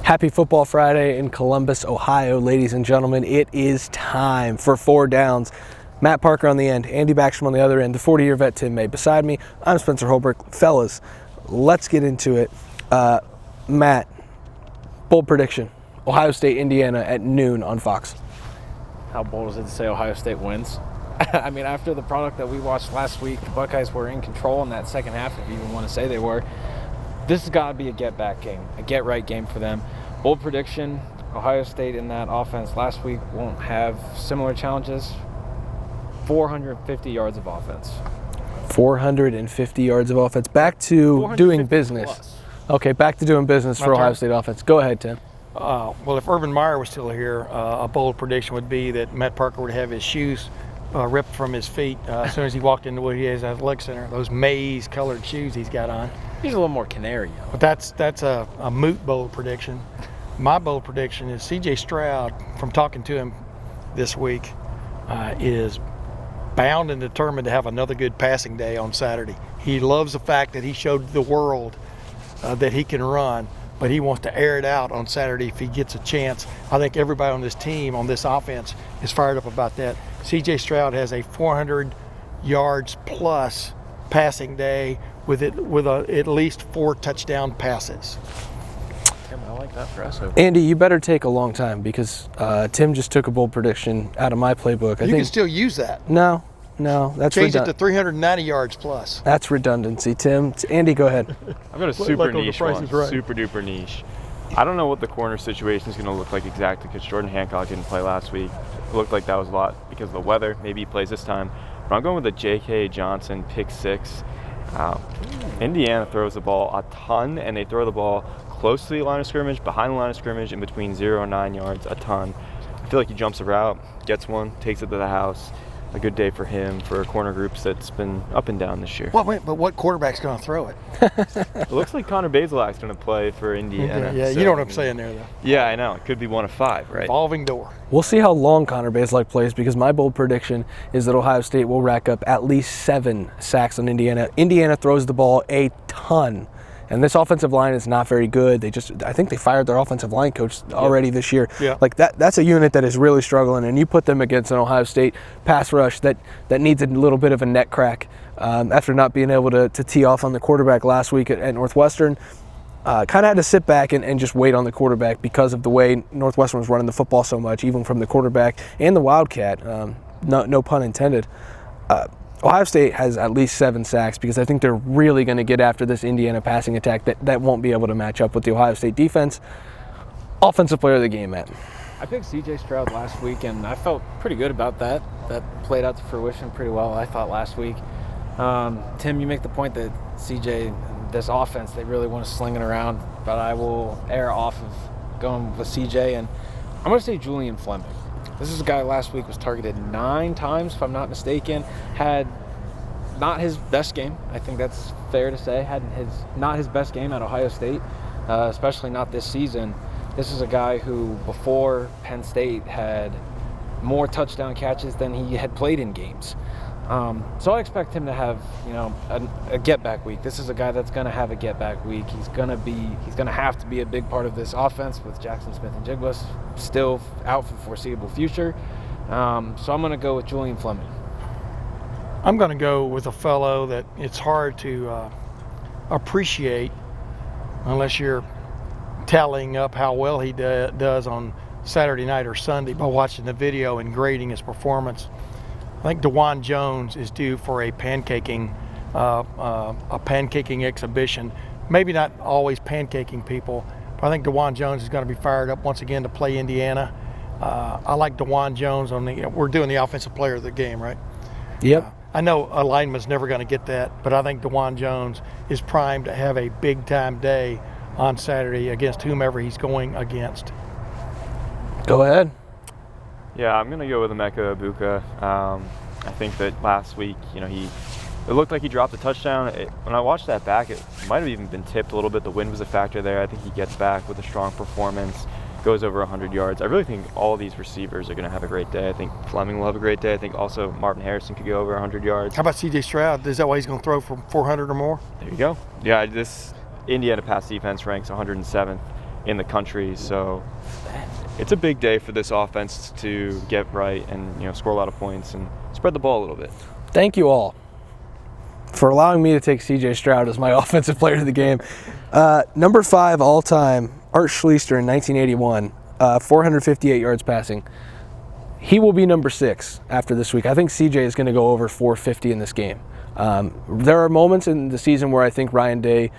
Happy Football Friday in Columbus, Ohio, ladies and gentlemen. It is time for 4 downs. Matt Parker on the end, Andy Backstrom on the other end, the 40-year vet Tim May beside me. I'm Spencer Holbrook. Fellas, let's get into it. Matt, bold prediction. Ohio State, Indiana at noon on Fox. How bold is it to say Ohio State wins? I mean, after the product that we watched last week, the Buckeyes were in control in that second half, if you even want to say they were. This has got to be a get-back game, a get-right game for them. Bold prediction, Ohio State in that offense last week won't have similar challenges. 450 yards of offense. 450 yards of offense. Back to doing business. Plus. Okay, back to doing business for Ohio State offense. Go ahead, Tim. Well, if Urban Meyer was still here, a bold prediction would be that Matt Parker would have his shoes ripped from his feet as soon as he walked into what he is Athletic Center. Those maize-colored shoes he's got on. He's a little more canary. But that's a moot bold prediction. My bold prediction is C.J. Stroud, from talking to him this week, is bound and determined to have another good passing day on Saturday. He loves the fact that he showed the world that he can run, but he wants to air it out on Saturday if he gets a chance. I think everybody on this team, on this offense, is fired up about that. C.J. Stroud has a 400 yards plus passing day with at least 4 touchdown passes. I like that for us. Andy, you better take a long time because Tim just took a bold prediction out of my playbook. You can still use that. No, that's change it to 390 yards plus. That's redundancy, Tim. Andy, go ahead. I've got a super niche one, super duper niche. I don't know what the corner situation is going to look like exactly because Jordan Hancock didn't play last week. It looked like that was a lot because of the weather. Maybe he plays this time. But I'm going with the J.K. Johnson pick 6. Indiana throws the ball a ton, and they throw the ball close to the line of scrimmage, behind the line of scrimmage, in between 0 and 9 yards, a ton. I feel like he jumps a route, gets one, takes it to the house. A good day for him, for corner groups that's been up and down this year. But what quarterback's going to throw it? It looks like Connor Bazelak's going to play for Indiana. Yeah, so, you know what I'm saying there, though. Yeah, I know. It could be 1 of 5, right? Revolving door. We'll see how long Connor Bazelak plays because my bold prediction is that Ohio State will rack up at least 7 sacks on Indiana. Indiana throws the ball a ton. And this offensive line is not very good. I think they fired their offensive line coach already this year. Yeah. Like that's a unit that is really struggling, and you put them against an Ohio State pass rush that needs a little bit of a neck crack after not being able to tee off on the quarterback last week at Northwestern. Kind of had to sit back and just wait on the quarterback because of the way Northwestern was running the football so much, even from the quarterback and the Wildcat. No pun intended. Ohio State has at least 7 sacks because I think they're really going to get after this Indiana passing attack that won't be able to match up with the Ohio State defense. Offensive player of the game, Matt. I picked C.J. Stroud last week, and I felt pretty good about that. That played out to fruition pretty well, I thought, last week. Tim, you make the point that C.J., this offense, they really want to sling it around, but I will err off of going with C.J., and I'm going to say Julian Fleming. This is a guy last week was targeted 9 times, if I'm not mistaken. Had not his best game. I think that's fair to say. Had not his best game at Ohio State, especially not this season. This is a guy who, before Penn State, had more touchdown catches than he had played in games. So I expect him to have, a get-back week. This is a guy that's going to have a get-back week. He's going to have to be a big part of this offense with Jackson Smith and Jigba still out for the foreseeable future. So I'm going to go with Julian Fleming. I'm going to go with a fellow that it's hard to appreciate unless you're tallying up how well he does on Saturday night or Sunday by watching the video and grading his performance. I think DeJuan Jones is due for a pancaking exhibition. Maybe not always pancaking people, but I think DeJuan Jones is going to be fired up once again to play Indiana. I like DeJuan Jones we're doing the offensive player of the game, right? Yep. I know a lineman's never going to get that, but I think DeJuan Jones is primed to have a big-time day on Saturday against whomever he's going against. Go ahead. Yeah, I'm going to go with Emeka Egbuka. I think that last week, it looked like he dropped a touchdown. When I watched that back, it might have even been tipped a little bit. The wind was a factor there. I think he gets back with a strong performance, goes over 100 yards. I really think all these receivers are going to have a great day. I think Fleming will have a great day. I think also Marvin Harrison could go over 100 yards. How about C.J. Stroud? Is that why he's going to throw for 400 or more? There you go. Yeah, this Indiana pass defense ranks 107th in the country. So it's a big day for this offense to get right and score a lot of points and spread the ball a little bit. Thank you all for allowing me to take C.J. Stroud as my offensive player of the game. Number 5 all-time, Art Schlichter in 1981, 458 yards passing. He will be number 6 after this week. I think C.J. is going to go over 450 in this game. There are moments in the season where I think Ryan Day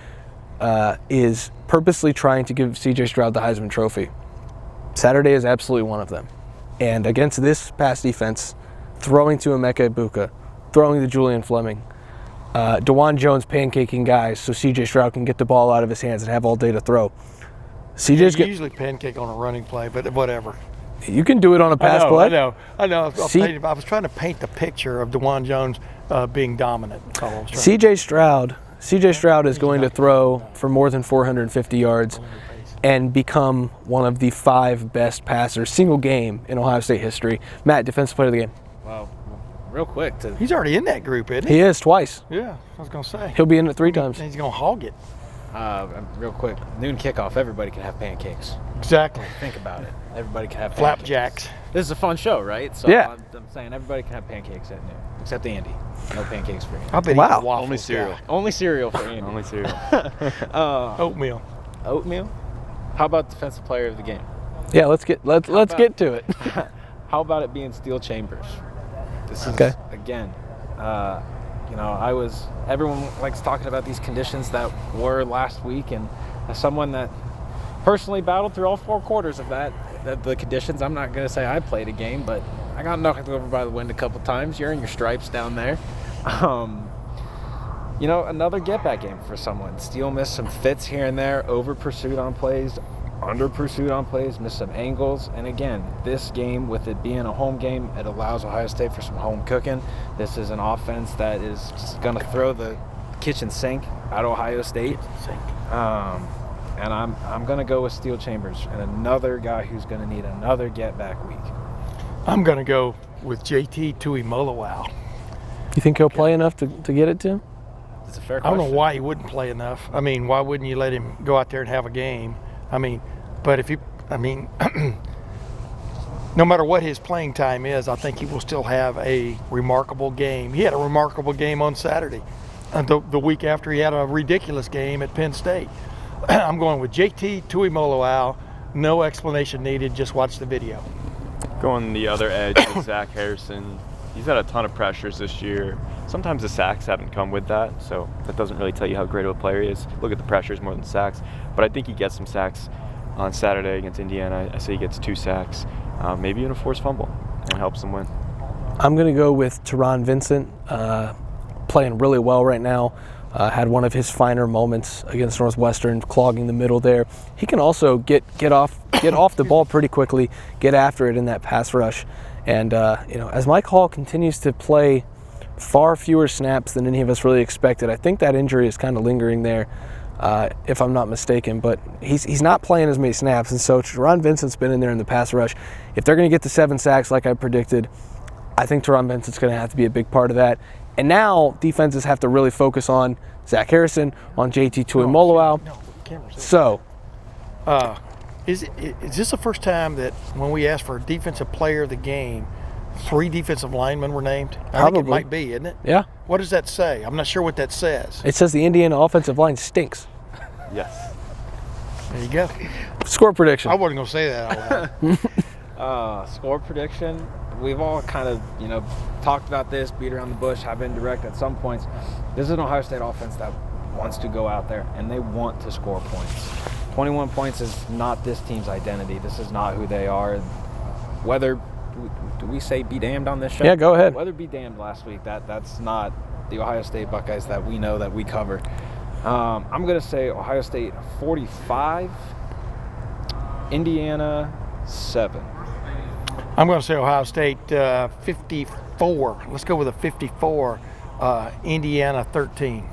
is purposely trying to give C.J. Stroud the Heisman Trophy. Saturday is absolutely one of them. And against this pass defense, throwing to Emeka Egbuka, throwing to Julian Fleming, DeJuan Jones pancaking guys so C.J. Stroud can get the ball out of his hands and have all day to throw. CJ's usually pancake on a running play, but whatever. You can do it on a pass play. I know. I was trying to paint the picture of DeJuan Jones being dominant. C.J. Stroud is going to throw for more than 450 yards and become one of the 5 best passers single game in Ohio State history. Matt, defensive player of the game. Wow. Real quick. He's already in that group, isn't he? He is, twice. Yeah, I was going to say. He'll be in it 3 times. He's going to hog it. Real quick, noon kickoff, everybody can have pancakes. Exactly. Think about it. Everybody can have flapjacks. This is a fun show, right? So yeah. I'm saying everybody can have pancakes at noon, except Andy. No pancakes for Andy. I bet wow. Only cereal. Only cereal for Andy. Only cereal. Oatmeal. Oatmeal? How about defensive player of the game? Yeah, let's get to it. How about it being Steel Chambers? This is okay. Again, everyone likes talking about these conditions that were last week, and as someone that personally battled through all 4 quarters of the conditions, I'm not going to say I played a game, but I got knocked over by the wind a couple times. You're in your stripes down there. Another get-back game for someone. Steele missed some fits here and there, over-pursued on plays, under-pursued on plays, missed some angles. And again, this game, with it being a home game, it allows Ohio State for some home cooking. This is an offense that is just going to throw the kitchen sink at Ohio State. And I'm going to go with Steel Chambers and another guy who's going to need another get-back week. I'm going to go with JT Tuimoloau. You think he'll play enough to get it to him? It's a fair I question. don't know why he wouldn't play enough. I mean, why wouldn't you let him go out there and have a game? I mean, but no matter what his playing time is, I think he will still have a remarkable game. He had a remarkable game on Saturday. The week after, he had a ridiculous game at Penn State. I'm going with JT Tuimoloau. No explanation needed. Just watch the video. Going the other edge with Zach Harrison. He's had a ton of pressures this year. Sometimes the sacks haven't come with that, so that doesn't really tell you how great of a player he is. Look at the pressures more than sacks. But I think he gets some sacks on Saturday against Indiana. I say he gets 2 sacks, maybe even a forced fumble, and helps them win. I'm going to go with Teron Vincent, playing really well right now. Had one of his finer moments against Northwestern, clogging the middle there. He can also get off the ball pretty quickly, get after it in that pass rush. And as Mike Hall continues to play far fewer snaps than any of us really expected, I think that injury is kind of lingering there, if I'm not mistaken. But he's not playing as many snaps, and so Teron Vincent's been in there in the pass rush. If they're going to get to 7 sacks like I predicted, I think Teron Vincent's going to have to be a big part of that. And now defenses have to really focus on Zach Harrison, on JT Tuimoloau. So, is this the first time that when we asked for a defensive player of the game, 3 defensive linemen were named? I think it might be, isn't it? Yeah. What does that say? I'm not sure what that says. It says the Indiana offensive line stinks. Yes. There you go. Score prediction. I wasn't going to say that out loud. Score prediction. We've all kind of, talked about this, beat around the bush, have been direct at some points. This is an Ohio State offense that wants to go out there, and they want to score points. 21 points is not this team's identity. This is not who they are. Whether, do we say be damned on this show? Yeah, go ahead. Whether be damned last week, that's not the Ohio State Buckeyes that we know, that we cover. I'm going to say Ohio State 45, Indiana 7. I'm going to say Ohio State 54. Let's go with a 54. Indiana 13.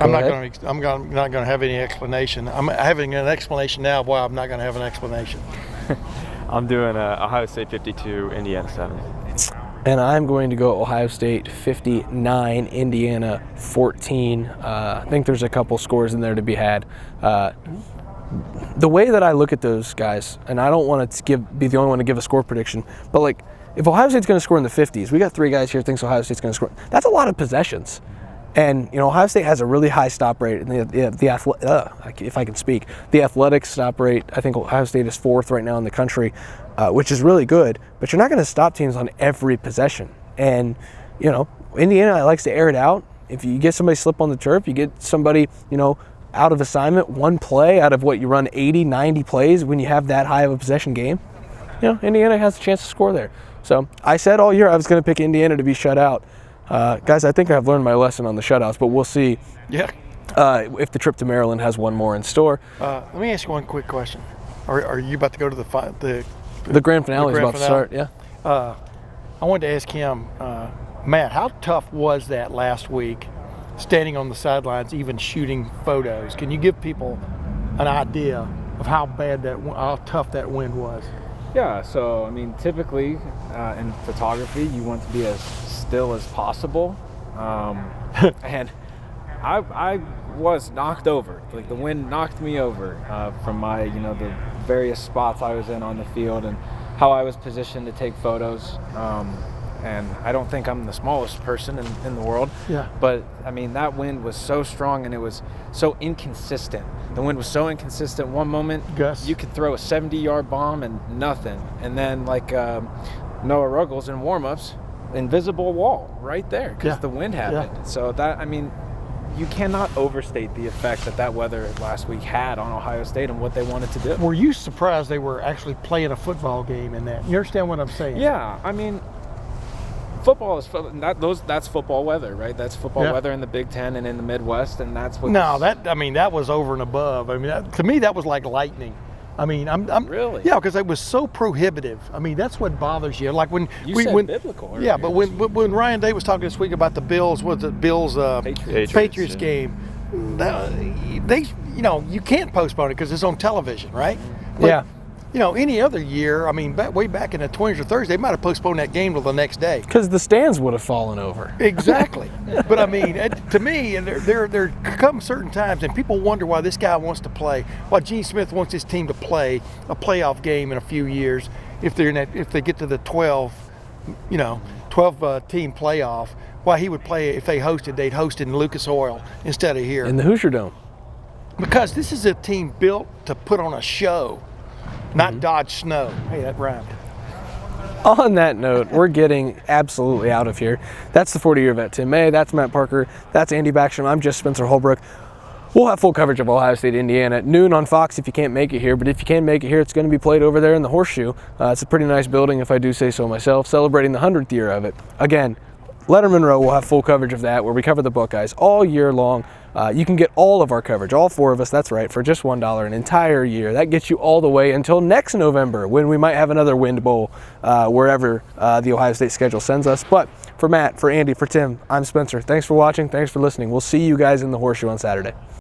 I'm not going to have any explanation. I'm having an explanation now. Boy, I'm not going to have an explanation. I'm doing Ohio State 52, Indiana 7. And I'm going to go Ohio State 59, Indiana 14. I think there's a couple scores in there to be had. the way that I look at those guys, and I don't want to be the only one to give a score prediction, but like if Ohio State's going to score in the 50s, we got 3 guys here thinks Ohio State's going to score. That's a lot of possessions. And, Ohio State has a really high stop rate. And if I can speak, the athletic stop rate, I think Ohio State is 4th right now in the country, which is really good. But you're not going to stop teams on every possession. And, Indiana likes to air it out. If you get somebody slip on the turf, you get somebody, out of assignment, one play out of what you run 80, 90 plays when you have that high of a possession game, Indiana has a chance to score there. So I said all year I was going to pick Indiana to be shut out. Guys, I think I've learned my lesson on the shutouts, but we'll see if the trip to Maryland has one more in store. Let me ask you one quick question. Are you about to go to the grand finale is about to start, yeah. I wanted to ask him, Matt, how tough was that last week, standing on the sidelines, even shooting photos? Can you give people an idea of how tough that wind was? Yeah, so typically in photography, you want to be as still as possible, and I was knocked over. Like the wind knocked me over from my, the various spots I was in on the field and how I was positioned to take photos. And I don't think I'm the smallest person in the world. Yeah. But that wind was so strong and it was so inconsistent. The wind was so inconsistent. One moment, Gus, you could throw a 70-yard bomb and nothing. And then like Noah Ruggles in warm-ups, invisible wall right there because the wind happened. Yeah. So that, you cannot overstate the effect that weather last week had on Ohio State and what they wanted to do. Were you surprised they were actually playing a football game in that? You understand what I'm saying? Yeah, football is that's football weather, right? That's football weather in the Big Ten and in the Midwest, and that's what. No, that was over and above. To me, that was like lightning. I'm really, yeah, because it was so prohibitive. That's what bothers you. Like when you said biblical. Earlier. Yeah, but when Ryan Day was talking this week about the Bills, Patriots game, you can't postpone it because it's on television, right? But, any other year, way back in the 20s or 30s, they might have postponed that game till the next day. Because the stands would have fallen over. Exactly. But to me, there come certain times, and people wonder why this guy wants to play, why Gene Smith wants his team to play a playoff game in a few years if they get to the 12 team playoff. Why he would play if they hosted, they'd host in Lucas Oil instead of here. In the Hoosier Dome. Because this is a team built to put on a show. Not dodge snow. Hey, that rhymed. On that note, we're getting absolutely out of here. That's the 40-year vet, Tim May. That's Matt Parker. That's Andy Backstrom. I'm just Spencer Holbrook. We'll have full coverage of Ohio State, Indiana at noon on Fox if you can't make it here. But if you can make it here, it's going to be played over there in the Horseshoe. It's a pretty nice building, if I do say so myself, celebrating the 100th year of it. Again, Lettermen Row will have full coverage of that, where we cover the Buckeyes all year long. You can get all of our coverage, all 4 of us, that's right, for just $1 an entire year. That gets you all the way until next November, when we might have another Wind Bowl wherever the Ohio State schedule sends us. But for Matt, for Andy, for Tim, I'm Spencer. Thanks for watching. Thanks for listening. We'll see you guys in the Horseshoe on Saturday.